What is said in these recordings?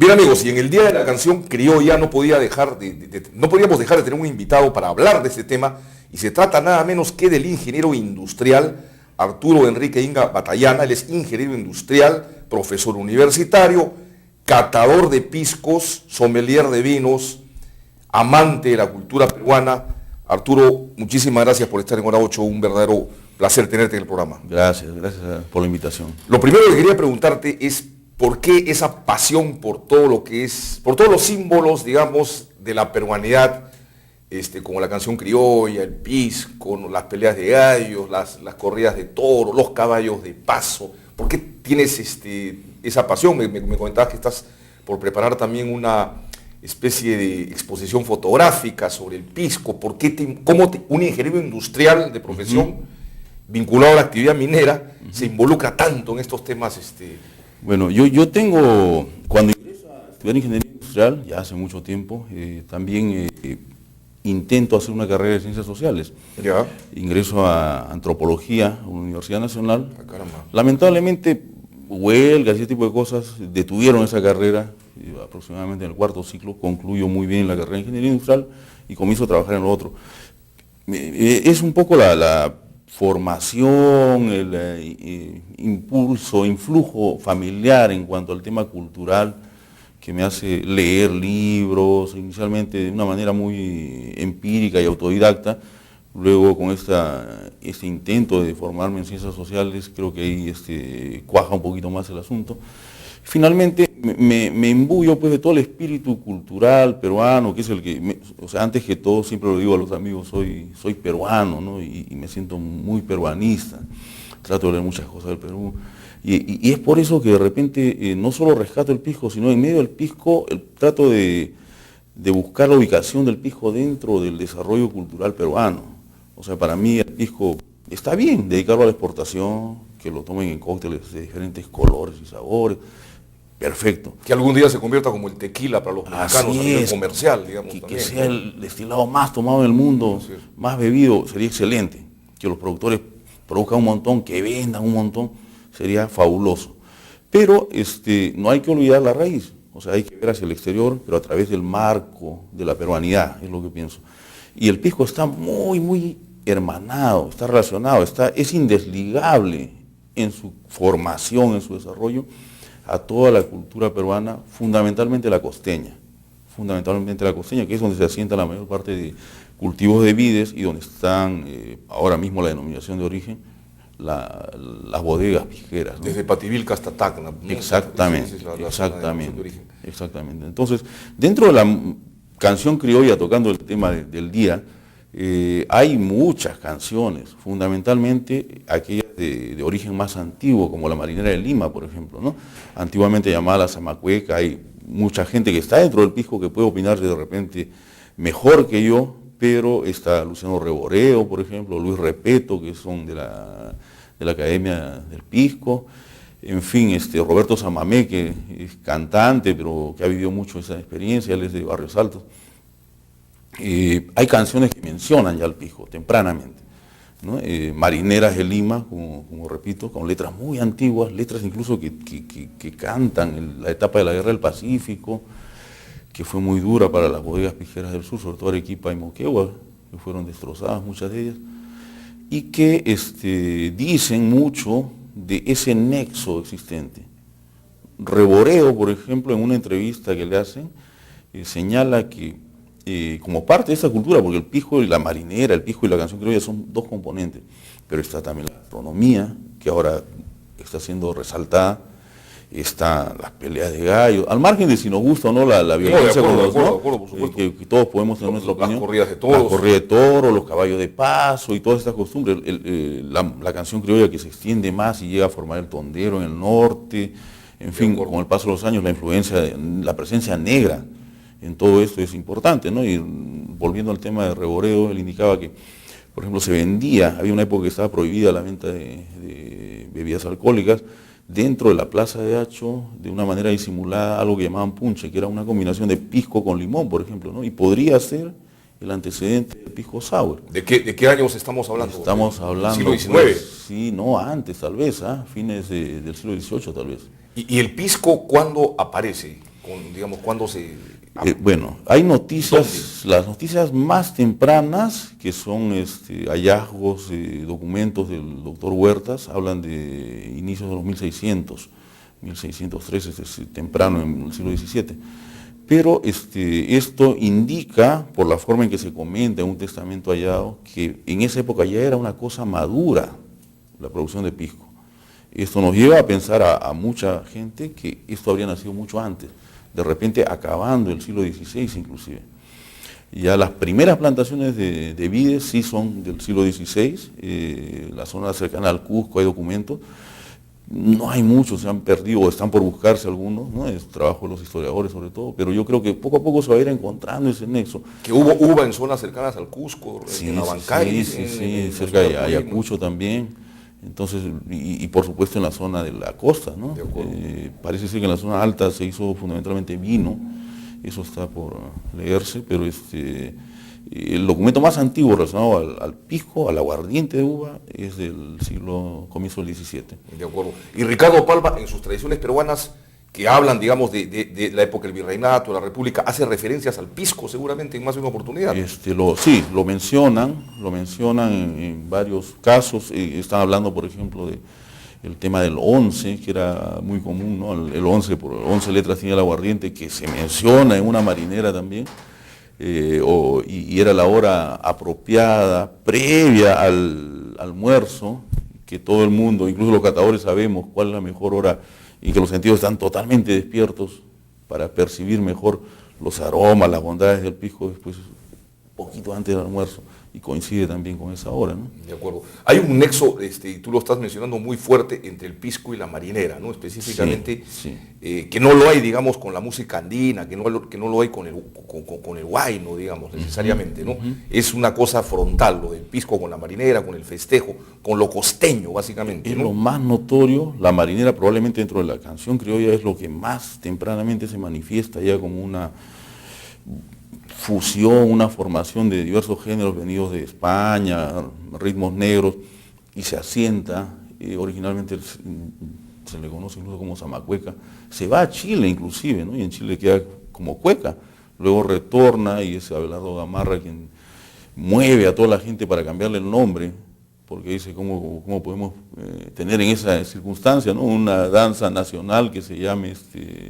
Bien amigos, y en el Día de la Canción Criolla no podíamos dejar de tener un invitado para hablar de este tema, y se trata nada menos que del ingeniero industrial Arturo Enrique Inga Batallana. Él es ingeniero industrial, profesor universitario, catador de piscos, sommelier de vinos, amante de la cultura peruana. Arturo, muchísimas gracias por estar en Hora 8, un verdadero placer tenerte en el programa. Gracias por la invitación. Lo primero que quería preguntarte es ¿por qué esa pasión por todo lo que es, por todos los símbolos, digamos, de la peruanidad, como la canción criolla, el pisco, las peleas de gallos, las corridas de toro, los caballos de paso? ¿Por qué tienes esa pasión? Me comentabas que estás por preparar también una especie de exposición fotográfica sobre el pisco. ¿Por qué un ingeniero industrial de profesión vinculado a la actividad minera se involucra tanto en estos temas? Bueno, yo tengo, cuando ingreso a estudiar ingeniería industrial, ya hace mucho tiempo, también intento hacer una carrera de ciencias sociales. ¿Ya? Ingreso a antropología, a una Universidad Nacional. Ah, caramba. Lamentablemente, huelgas y ese tipo de cosas detuvieron esa carrera. Aproximadamente en el cuarto ciclo concluyo muy bien la carrera de ingeniería industrial y comienzo a trabajar en lo otro. Es un poco la formación, el impulso, influjo familiar en cuanto al tema cultural que me hace leer libros, inicialmente de una manera muy empírica y autodidacta. Luego con este intento de formarme en ciencias sociales, creo que ahí cuaja un poquito más el asunto. Finalmente me imbuyo pues de todo el espíritu cultural peruano, que es el que, antes que todo, siempre lo digo a los amigos, soy peruano, ¿no? Y me siento muy peruanista, trato de leer muchas cosas del Perú, y es por eso que de repente no solo rescato el pisco, sino en medio del pisco trato de buscar la ubicación del pisco dentro del desarrollo cultural peruano. O sea, para mí el pisco está bien dedicarlo a la exportación, que lo tomen en cócteles de diferentes colores y sabores. Perfecto. Que algún día se convierta como el tequila para los mexicanos a nivel comercial, digamos. Que sea el destilado más tomado en el mundo, más bebido, sería excelente. Que los productores produzcan un montón, que vendan un montón, sería fabuloso. Pero no hay que olvidar la raíz, o sea, hay que ver hacia el exterior, pero a través del marco de la peruanidad, es lo que pienso. Y el pisco está muy, muy hermanado, está relacionado, es indesligable en su formación, en su desarrollo, a toda la cultura peruana, fundamentalmente la costeña, que es donde se asienta la mayor parte de cultivos de vides y donde están ahora mismo la denominación de origen, las bodegas pisqueras, ¿no? Desde Pativilca hasta Tacna, ¿no? Exactamente. Entonces, dentro de la canción criolla, tocando el tema del día, hay muchas canciones, fundamentalmente aquellas de origen más antiguo, como la Marinera de Lima, por ejemplo, ¿no? Antiguamente llamada la Zamacueca. Hay mucha gente que está dentro del pisco que puede opinar de repente mejor que yo, pero está Luciano Reboreo, por ejemplo, Luis Repeto, que son de la Academia del Pisco, en fin, Roberto Samamé, que es cantante, pero que ha vivido mucho esa experiencia, él es de Barrios Altos. Hay canciones que mencionan ya el pisco tempranamente, ¿no? Marineras de Lima, como repito, con letras muy antiguas, letras incluso que cantan la etapa de la Guerra del Pacífico, que fue muy dura para las bodegas pisqueras del sur, sobre todo Arequipa y Moquegua, que fueron destrozadas muchas de ellas, y que dicen mucho de ese nexo existente. Reboreo, por ejemplo, en una entrevista que le hacen, señala que como parte de esa cultura, porque el pisco y la marinera, el pisco y la canción criolla son dos componentes, pero está también la gastronomía, que ahora está siendo resaltada, están las peleas de gallos, al margen de si nos gusta o no la violencia, que todos podemos tener nuestra opinión, las corridas de toros, los caballos de paso y todas estas costumbres, la canción criolla que se extiende más y llega a formar el tondero en el norte, en fin, con el paso de los años la influencia, la presencia negra en todo esto es importante, ¿no? Y volviendo al tema de Reboreo, él indicaba que, por ejemplo, había una época que estaba prohibida la venta de bebidas alcohólicas dentro de la Plaza de Hacho, de una manera disimulada, algo que llamaban punche, que era una combinación de pisco con limón, por ejemplo, ¿no? Y podría ser el antecedente del pisco sour. ¿De qué años estamos hablando? Estamos hablando... ¿Siglo XIX? Pues, sí, no, antes tal vez, fines del siglo XVIII tal vez. ¿Y el pisco cuándo aparece? digamos, cuándo se... Bueno, hay noticias, las noticias más tempranas, que son hallazgos, documentos del doctor Huertas, hablan de inicios de los 1613, es decir, temprano en el siglo XVII. Pero esto indica, por la forma en que se comenta en un testamento hallado, que en esa época ya era una cosa madura la producción de pisco. Esto nos lleva a pensar a mucha gente que esto habría nacido mucho antes, de repente acabando el siglo XVI inclusive. Ya las primeras plantaciones de vides sí son del siglo XVI, la zona cercana al Cusco hay documentos, no hay muchos, se han perdido o están por buscarse algunos, ¿no? Es trabajo de los historiadores sobre todo, pero yo creo que poco a poco se va a ir encontrando ese nexo. Que hubo uva en zonas cercanas al Cusco, Sí, en Abancay, sí, cerca de Ayacucho también. Entonces, y por supuesto en la zona de la costa, ¿no? Parece ser que en la zona alta se hizo fundamentalmente vino, eso está por leerse, pero el documento más antiguo relacionado al pisco, al aguardiente de uva, es del comienzo del XVII. De acuerdo. Y Ricardo Palma, en sus tradiciones peruanas, que hablan, digamos, de la época del virreinato, de la república, hace referencias al pisco seguramente en más de una oportunidad. Sí, lo mencionan en varios casos. Están hablando, por ejemplo, el tema del 11, que era muy común, ¿no? El 11, por 11 letras tiene el aguardiente, que se menciona en una marinera también, y era la hora apropiada, previa al almuerzo, que todo el mundo, incluso los catadores, sabemos cuál es la mejor hora y que los sentidos están totalmente despiertos para percibir mejor los aromas, las bondades del pisco después, poquito antes del almuerzo, y coincide también con esa hora, ¿no? De acuerdo. Hay un nexo, y tú lo estás mencionando, muy fuerte entre el pisco y la marinera, ¿no? Específicamente, sí. Que no lo hay, digamos, con la música andina, que no lo hay con el huayno, digamos, necesariamente, ¿no? Es una cosa frontal, lo del pisco con la marinera, con el festejo, con lo costeño, básicamente, Es ¿no? lo más notorio. La marinera probablemente dentro de la canción criolla es lo que más tempranamente se manifiesta ya como una fusión, una formación de diversos géneros venidos de España, ritmos negros, y se asienta, originalmente se le conoce incluso como zamacueca, se va a Chile inclusive, ¿no? Y en Chile queda como cueca, luego retorna y es Abelardo Gamarra quien mueve a toda la gente para cambiarle el nombre, porque dice cómo podemos tener en esa circunstancia, ¿no? Una danza nacional que se llame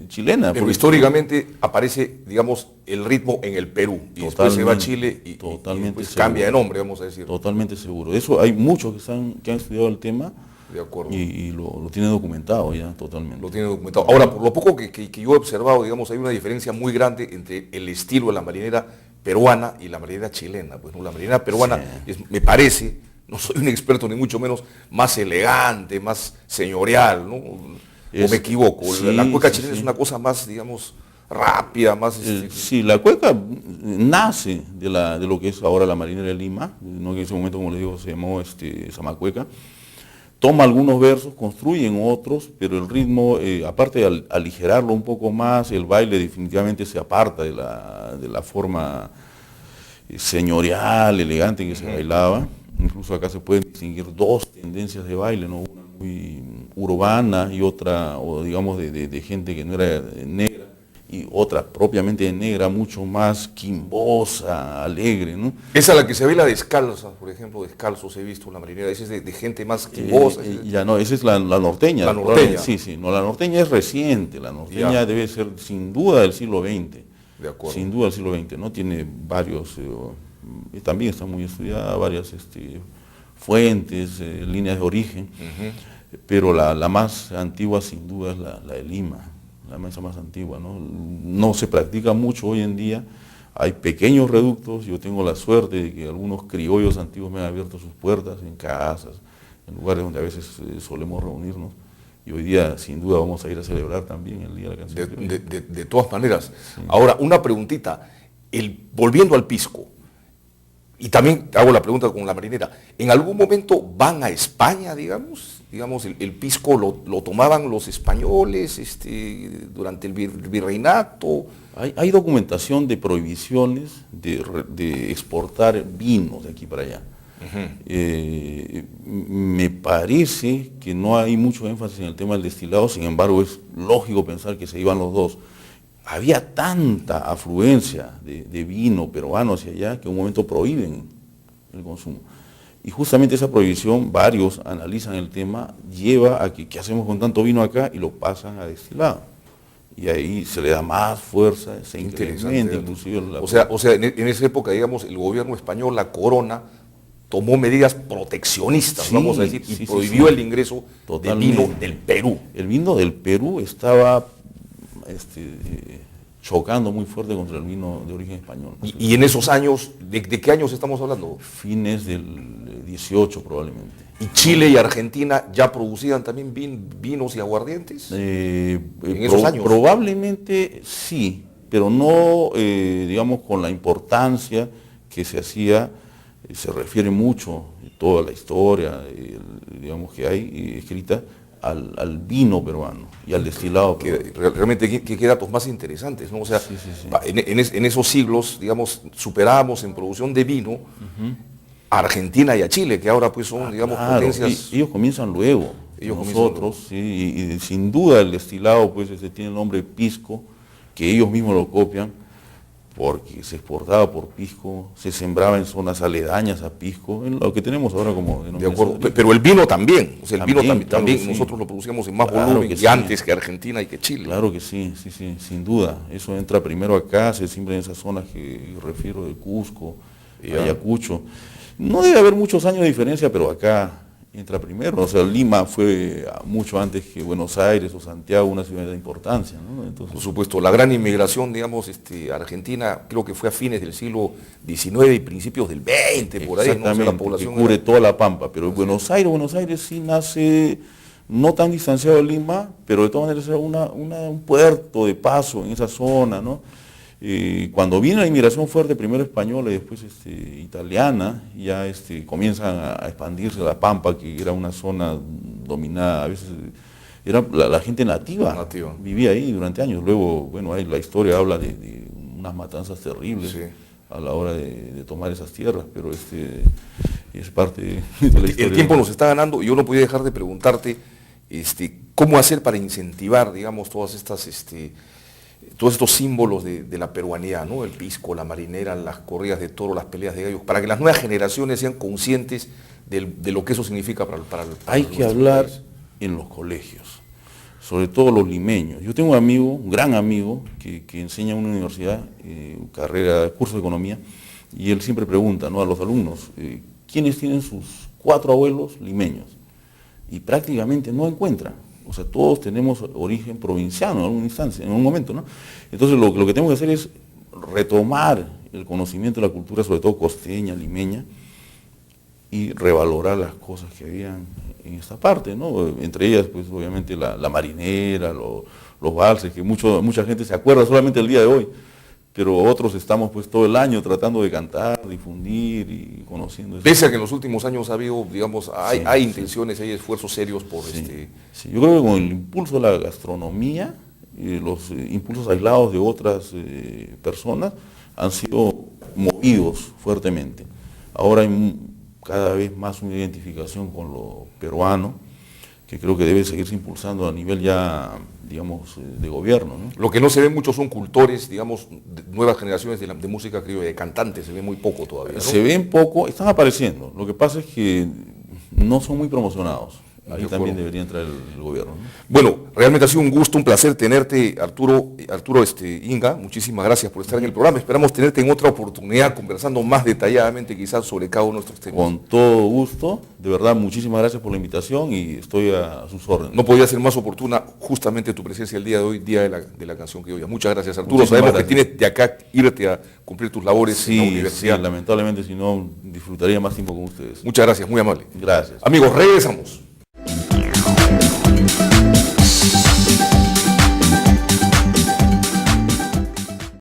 chilena. Pero históricamente aparece, digamos, el ritmo en el Perú, y después se va a Chile y después cambia de nombre, vamos a decir. Totalmente seguro. Eso hay muchos que han estudiado el tema. De acuerdo. Y lo tienen documentado ya totalmente. Lo tienen documentado. Ahora, por lo poco que yo he observado, digamos, hay una diferencia muy grande entre el estilo de la marinera peruana y la marinera chilena. Pues, ¿no? La marinera peruana me parece, no soy un experto ni mucho menos, más elegante, más señorial, ¿no? ¿O me equivoco? La cueca chilena es una cosa más, digamos, rápida, más... Sí, la cueca nace de lo que es ahora la marinera de Lima, no que en ese momento, como les digo, se llamó Zamacueca. Toma algunos versos, construyen otros, pero el ritmo, aparte de aligerarlo un poco más, el baile definitivamente se aparta de la forma señorial, elegante en que se bailaba. Incluso acá se pueden distinguir dos tendencias de baile, ¿no? Una muy urbana y otra, o digamos, de gente que no era negra, y otra propiamente negra, mucho más quimbosa, alegre, ¿no? Esa es la que se ve la descalza, por ejemplo, descalzos he visto en la marinera, esa es de gente más quimbosa. Ya no, esa es la norteña. La norteña. Sí, no, la norteña es reciente, la norteña debe ser sin duda del siglo XX. De acuerdo. Sin duda del siglo XX, ¿no? Tiene varios, y también está muy estudiada, varias fuentes, líneas de origen, pero la más antigua sin duda es la de Lima. La mesa más antigua, ¿no? No se practica mucho hoy en día, hay pequeños reductos, yo tengo la suerte de que algunos criollos antiguos me han abierto sus puertas en casas, en lugares donde a veces solemos reunirnos, y hoy día sin duda vamos a ir a celebrar también el Día de la Canción Criolla. De todas maneras. Sí. Ahora, una preguntita, volviendo al pisco, y también hago la pregunta con la marinera, ¿en algún momento van a España, digamos? Digamos, el pisco lo tomaban los españoles durante el virreinato. Hay documentación de prohibiciones de exportar vinos de aquí para allá. Me parece que no hay mucho énfasis en el tema del destilado, sin embargo es lógico pensar que se iban los dos. había tanta afluencia de vino peruano hacia allá que en un momento prohíben el consumo. Y justamente esa prohibición, varios analizan el tema, lleva a que ¿qué hacemos con tanto vino acá? Y lo pasan a destilado. Y ahí se le da más fuerza, se incrementa inclusive o sea, en esa época, digamos, el gobierno español, la corona, tomó medidas proteccionistas, sí, vamos a decir, y prohibió el ingreso de vino del Perú. El vino del Perú estaba chocando muy fuerte contra el vino de origen español. Y en esos años, ¿de qué años estamos hablando? Fines del 18 probablemente. ¿Y Chile y Argentina ya producían también vinos y aguardientes? En esos años. Probablemente sí, pero no, digamos, con la importancia que se hacía. Se refiere mucho toda la historia, digamos, que hay escrita al vino peruano y al destilado peruano. Realmente qué datos más interesantes, ¿no? O sea, sí. En esos siglos, digamos, superábamos en producción de vino a Argentina y a Chile, que ahora pues son, digamos, claro, potencias. Ellos comienzan luego. Nosotros, sí, y sin duda el destilado pues tiene el nombre pisco, que ellos mismos lo copian, porque se exportaba por pisco, se sembraba en zonas aledañas a pisco, en lo que tenemos ahora como de acuerdo, pero el vino también, o sea, el vino también, claro, también sí. Nosotros lo producíamos en más volumen y antes que Argentina y que Chile. Claro que sí, sin duda. Eso entra primero acá, se siembra en esas zonas que refiero de Cusco, Ayacucho. No debe haber muchos años de diferencia, pero acá entra primero. O sea, Lima fue mucho antes que Buenos Aires o Santiago, una ciudad de importancia, ¿no? Entonces, por supuesto, la gran inmigración, digamos, Argentina, creo que fue a fines del siglo XIX y principios del XX, por ahí, ¿no? O sea, la población que cubre toda la Pampa, pero Buenos Aires sí nace no tan distanciado de Lima, pero de todas maneras era un puerto de paso en esa zona, ¿no? Cuando viene la inmigración fuerte, primero española y después italiana, ya comienzan a expandirse la Pampa, que era una zona dominada, a veces era la gente nativa, vivía ahí durante años. Luego, bueno, ahí la historia habla de unas matanzas terribles a la hora de tomar esas tierras, pero es parte de la historia. El tiempo nos está ganando y yo no podía dejar de preguntarte cómo hacer para incentivar, digamos, todas estas todos estos símbolos de la peruanidad, ¿no? El pisco, la marinera, las corridas de toro, las peleas de gallos, para que las nuevas generaciones sean conscientes de lo que eso significa para Hay que hablar en los colegios, sobre todo los limeños. Yo tengo un amigo, un gran amigo, que enseña en una universidad, curso de economía, y él siempre pregunta, ¿no?, a los alumnos, ¿quiénes tienen sus 4 abuelos limeños? Y prácticamente no encuentran. O sea, todos tenemos origen provinciano en alguna instancia, en un momento, ¿no? Entonces lo que tenemos que hacer es retomar el conocimiento de la cultura, sobre todo costeña, limeña, y revalorar las cosas que habían en esta parte, ¿no? Entre ellas, pues obviamente la marinera, los valses, que mucha gente se acuerda solamente el día de hoy, pero otros estamos pues todo el año tratando de cantar, difundir y conociendo eso. Pese a que en los últimos años ha habido, digamos, hay intenciones, hay esfuerzos serios por Sí, yo creo que con el impulso de la gastronomía, los impulsos aislados de otras personas han sido movidos fuertemente. Ahora hay cada vez más una identificación con lo peruano, que creo que debe seguirse impulsando a nivel ya, digamos, de gobierno, ¿no? Lo que no se ve mucho son cultores, digamos, nuevas generaciones de música criolla, de cantantes, se ve muy poco todavía, ¿no? Se ven poco, están apareciendo. Lo que pasa es que no son muy promocionados. Ahí también debería entrar el gobierno, ¿no? Bueno, realmente ha sido un gusto, un placer tenerte, Arturo Inga. Muchísimas gracias por estar en el programa. Esperamos tenerte en otra oportunidad conversando más detalladamente quizás sobre cada uno de nuestros temas. Con todo gusto. De verdad, muchísimas gracias por la invitación y estoy a sus órdenes. No podía ser más oportuna justamente tu presencia el día de hoy, Día de la Canción Criolla. Muchas gracias, Arturo. Sabemos que tienes de acá irte a cumplir tus labores en la universidad. Sí, lamentablemente, si no, disfrutaría más tiempo con ustedes. Muchas gracias, muy amable. Gracias. Amigos, regresamos.